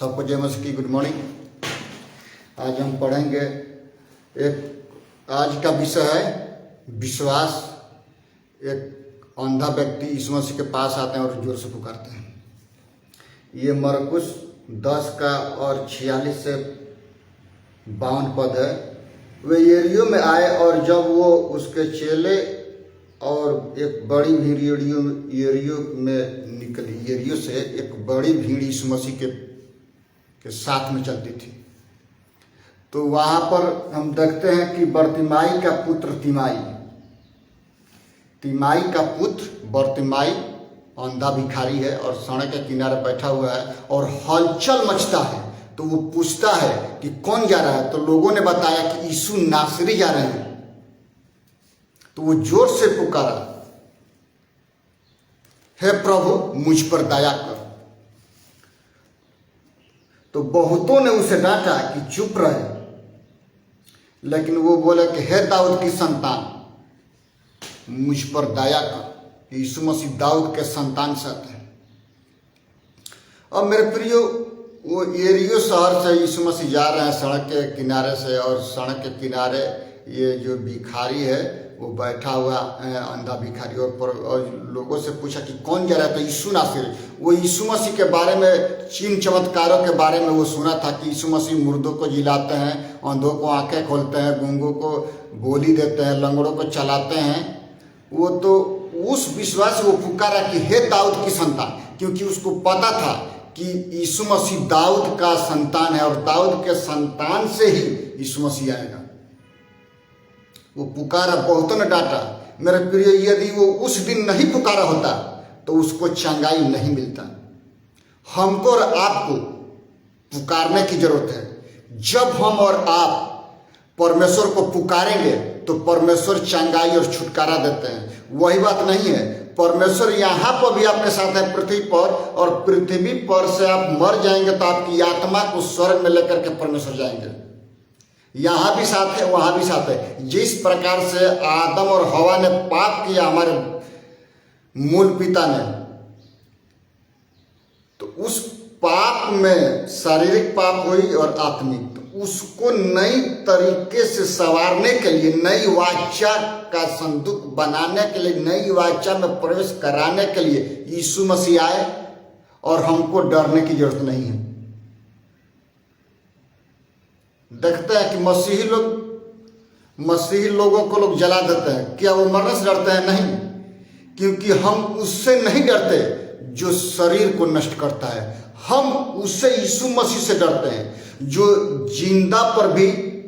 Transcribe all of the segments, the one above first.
सबको जय मसीह की गुड मॉर्निंग। आज हम पढ़ेंगे आज का विषय है विश्वास। एक अंधा व्यक्ति यीशु मसीह के पास आते हैं और जोर से पुकारते हैं। ये मरकुस 10 का और 46 से 52 पद है। वे यरीहो में आए और जब वो उसके चेले और एक बड़ी भीड़ यरीहो में निकली। यरीहो से एक बड़ी भीड़ यीशु मसीह के साथ में चलती थी। तो वहाँ पर हम देखते हैं कि बर्तिमाई का पुत्र तिमाई का पुत्र बर्तिमाई अंधा भिखारी है और सड़क के किनारे बैठा हुआ है और हलचल मचता है। तो वो पूछता है कि कौन जा रहा है, तो लोगों ने बताया कि यीशु नासरी जा रहे हैं। तो वो जोर से पुकारा, हे प्रभु मुझ पर दया कर। तो बहुतों ने उसे डांटा कि चुप रहे, लेकिन वो बोले कि हे दाऊद की संतान मुझ पर दया कर। यीशु मसीह दाऊद के संतान से आते हैं। अब मेरे प्रियो, वो यरीहो शहर से यीशु मसीह जा रहे हैं सड़क के किनारे से, और सड़क के किनारे ये जो भिखारी है वो बैठा हुआ अंधा भिखारी, और लोगों से पूछा कि कौन जा रहा है, तो यीशु नासरी। वो यीशु मसीह के बारे में, चिन्ह चमत्कारों के बारे में वो सुना था कि यीशु मसीह मुर्दों को जिलाते हैं, अंधों को आंखें खोलते हैं, गूंगों को बोली देते हैं, लंगड़ों को चलाते हैं। वो तो उस विश्वास से वो पुकारा कि हे दाऊद की संतान, क्योंकि उसको पता था कि यीशु मसीह दाऊद का संतान है और दाऊद के संतान से ही यीशु मसीह आएगा। वो पुकारा, बहुतों ने डांटा। मेरे प्रिय, यदि वो उस दिन नहीं पुकारा होता तो उसको चंगाई नहीं मिलता। हमको और आपको पुकारने की जरूरत है। जब हम और आप परमेश्वर को पुकारेंगे तो परमेश्वर चंगाई और छुटकारा देते हैं। वही बात नहीं है, परमेश्वर यहाँ पर भी आपके साथ है पृथ्वी पर, और पृथ्वी पर से आप मर जाएंगे तो आपकी आत्मा को स्वर्ग में लेकर के परमेश्वर जाएंगे। यहाँ भी साथ है, वहाँ भी साथ है। जिस प्रकार से आदम और हवा ने पाप किया हमारे मूल पिता ने, तो उस पाप में शारीरिक पाप हुई और आत्मिक, तो उसको नई तरीके से संवारने के लिए, नई वाचा का संदूक बनाने के लिए, नई वाचा में प्रवेश कराने के लिए यीशु मसीह आए, और हमको डरने की जरूरत नहीं है। देखते हैं कि मसीही लोगों को लोग जला देते हैं। क्या वो मरने से डरते हैं? नहीं, क्योंकि हम उससे नहीं डरते जो शरीर को नष्ट करता है। हम उससे, यीशु मसीह से डरते हैं जो जिंदा पर भी,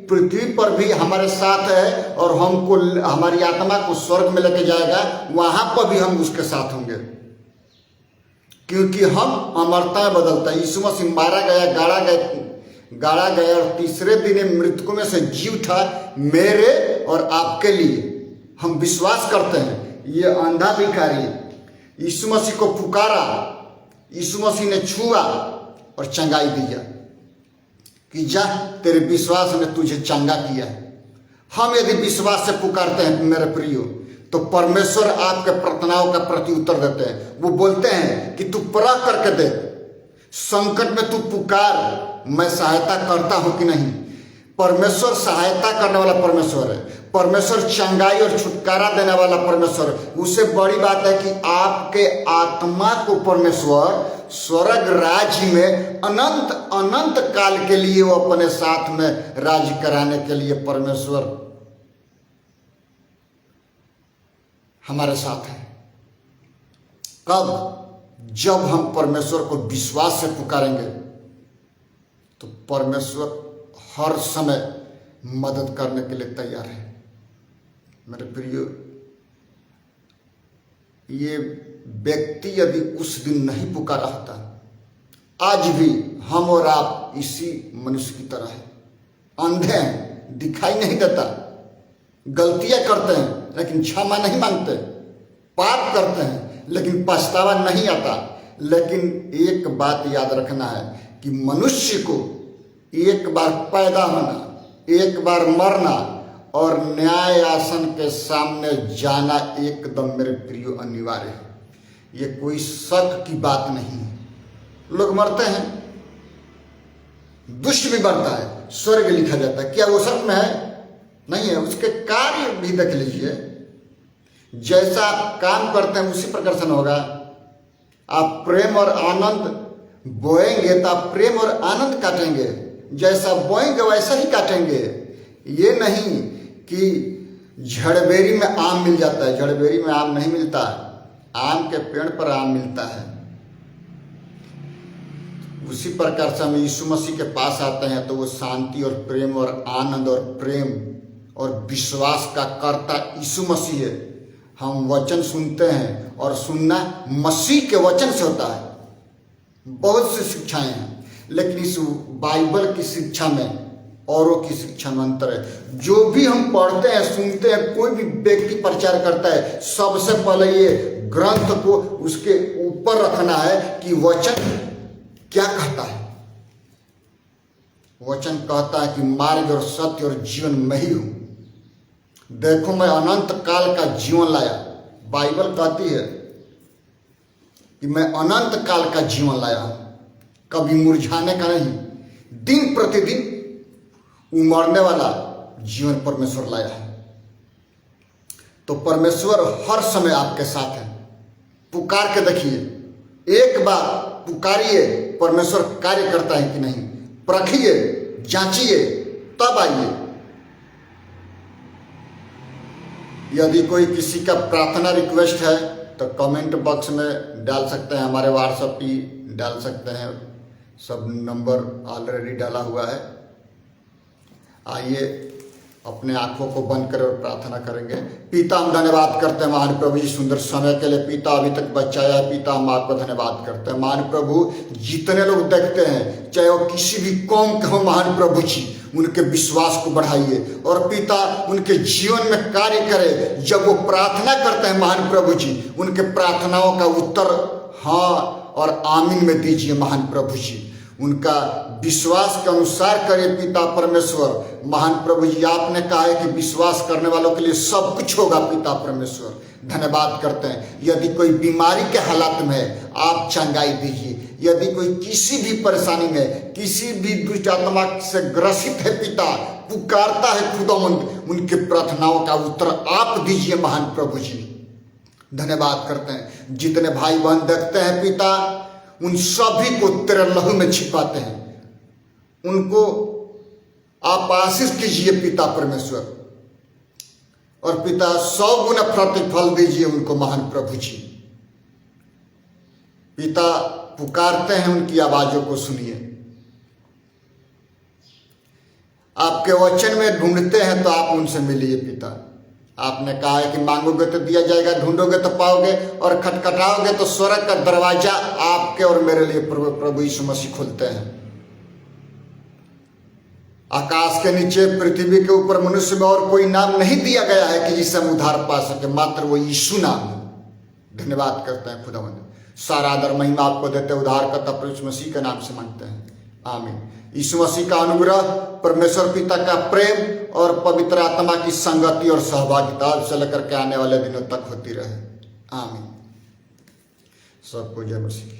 पृथ्वी पर भी हमारे साथ है, और हमको, हमारी आत्मा को स्वर्ग में लेके जाएगा। वहां पर भी हम उसके साथ होंगे, क्योंकि हम अमरता में बदलता है। यीशु मसीह मारा गया, गाड़ा गया और तीसरे दिन मृतकों में से जी उठा मेरे और आपके लिए। हम विश्वास करते हैं। ये अंधा भिखारी यीशु मसीह को पुकारा, यीशु मसीह ने छुआ और चंगाई दिया कि जा, तेरे विश्वास ने तुझे चंगा किया है। हम यदि विश्वास से पुकारते हैं मेरे प्रियो, तो परमेश्वर आपके प्रार्थनाओं का प्रत्युत्तर देते हैं। वो बोलते हैं कि तू प्रयास करके दे, संकट में तू पुकार, मैं सहायता करता हूं कि नहीं। परमेश्वर सहायता करने वाला परमेश्वर है। परमेश्वर चंगाई और छुटकारा देने वाला परमेश्वर है। उससे बड़ी बात है कि आपके आत्मा को परमेश्वर स्वर्ग राज्य में अनंत अनंत काल के लिए वो अपने साथ में राज्य कराने के लिए परमेश्वर हमारे साथ है। कब? जब हम परमेश्वर को विश्वास से पुकारेंगे तो परमेश्वर हर समय मदद करने के लिए तैयार है। मेरे प्रियो, ये व्यक्ति यदि उस दिन नहीं पुकारा होता, आज भी हम और आप इसी मनुष्य की तरह है। अंधे हैं, दिखाई नहीं देता, गलतियां करते हैं लेकिन क्षमा नहीं मांगते, पाप करते हैं लेकिन पछतावा नहीं आता। लेकिन एक बात याद रखना है कि मनुष्य को एक बार पैदा होना, एक बार मरना और न्याय आसन के सामने जाना एकदम मेरे प्रियो अनिवार्य है। ये कोई शक की बात नहीं है। लोग मरते हैं, दुष्ट भी बढ़ता है, स्वर्ग लिखा जाता है। क्या वो सच में है? नहीं है। उसके कार्य भी देख लीजिए, जैसा आप काम करते हैं उसी प्रकार से होगा। आप प्रेम और आनंद बोएंगे तो आप प्रेम और आनंद काटेंगे, जैसा बोएंगे वैसा ही काटेंगे। ये नहीं कि झड़बेरी में आम मिल जाता है, झड़बेरी में आम नहीं मिलता, आम के पेड़ पर आम मिलता है। उसी प्रकार से हम यीशु मसीह के पास आते हैं तो वो शांति और प्रेम और आनंद और प्रेम और विश्वास का कर्ता यीशु मसीह है। हम वचन सुनते हैं और सुनना मसीह के वचन से होता है। बहुत सी शिक्षाएं हैं, लेकिन इस बाइबल की शिक्षा में औरों की शिक्षा में अंतर है। जो भी हम पढ़ते हैं सुनते हैं, कोई भी व्यक्ति प्रचार करता है, सबसे पहले ये ग्रंथ को उसके ऊपर रखना है कि वचन क्या कहता है। वचन कहता है कि मार्ग और सत्य और जीवन मैं ही हूं। देखो मैं अनंत काल का जीवन लाया। बाइबल कहती है कि मैं अनंत काल का जीवन लाया हूं, कभी मुरझाने का नहीं, दिन प्रतिदिन उमड़ने वाला जीवन परमेश्वर लाया है। तो परमेश्वर हर समय आपके साथ है। पुकार के देखिए, एक बार पुकारिए, परमेश्वर कार्य करता है कि नहीं, परखिए, जांचिए, तब आइए। यदि कोई किसी का प्रार्थना रिक्वेस्ट है तो कमेंट बॉक्स में डाल सकते हैं, हमारे व्हाट्सएप पे डाल सकते हैं, सब नंबर ऑलरेडी डाला हुआ है। आइए अपने आंखों को बंद करें और प्रार्थना करेंगे। पिता हम धन्यवाद करते हैं महान प्रभु जी सुंदर समय के लिए। पिता अभी तक बचाया है, पिता हम आपको धन्यवाद करते हैं। महान प्रभु जितने लोग देखते हैं, चाहे वो किसी भी कौम के हो, महान प्रभु जी उनके विश्वास को बढ़ाइए और पिता उनके जीवन में कार्य करे। जब वो प्रार्थना करते हैं महान प्रभु जी, उनके प्रार्थनाओं का उत्तर हाँ और आमीन में दीजिए महान प्रभु जी। उनका विश्वास के अनुसार करे पिता परमेश्वर। महान प्रभु जी आपने कहा है कि विश्वास करने वालों के लिए सब कुछ होगा पिता परमेश्वर। धन्यवाद करते हैं। यदि कोई बीमारी के हालात में है आप चंगाई दीजिए। यदि कोई किसी भी परेशानी में, किसी भी दुष्ट आत्मा से ग्रसित है पिता, पुकारता है खुदावंद, उनके प्रार्थनाओं का उत्तर आप दीजिए महान प्रभु जी। धन्यवाद करते हैं। जितने भाई बहन देखते हैं पिता, उन सभी को तेरे लहू में छिपाते हैं। उनको आप आशीष कीजिए पिता परमेश्वर, और पिता 100 गुना प्रतिफल दीजिए उनको महान प्रभु जी। पिता पुकारते हैं, उनकी आवाजों को सुनिए। आपके वचन में ढूंढते हैं तो आप उनसे मिलिए पिता। आपने कहा है कि मांगोगे तो दिया जाएगा, ढूंढोगे तो पाओगे, और खटखटाओगे तो स्वर्ग का दरवाजा आपके और मेरे लिए प्रभु यीशु मसीह खोलते हैं। आकाश के नीचे, पृथ्वी के ऊपर मनुष्य में और कोई नाम नहीं दिया गया है कि जिससे हम उद्धार पा सके, मात्र वो यीशु नाम है। धन्यवाद करते हैं खुदावंद। सारा आदर महिमा आपको देते, उद्धार करता प्रभु यीशु मसीह के नाम से मांगते हैं, आमीन। यीशु मसीह का अनुग्रह, परमेश्वर पिता का प्रेम और पवित्र आत्मा की संगति और सहभागिता से लेकर के आने वाले दिनों तक होती रहे, आमीन। सबको जय मसीह।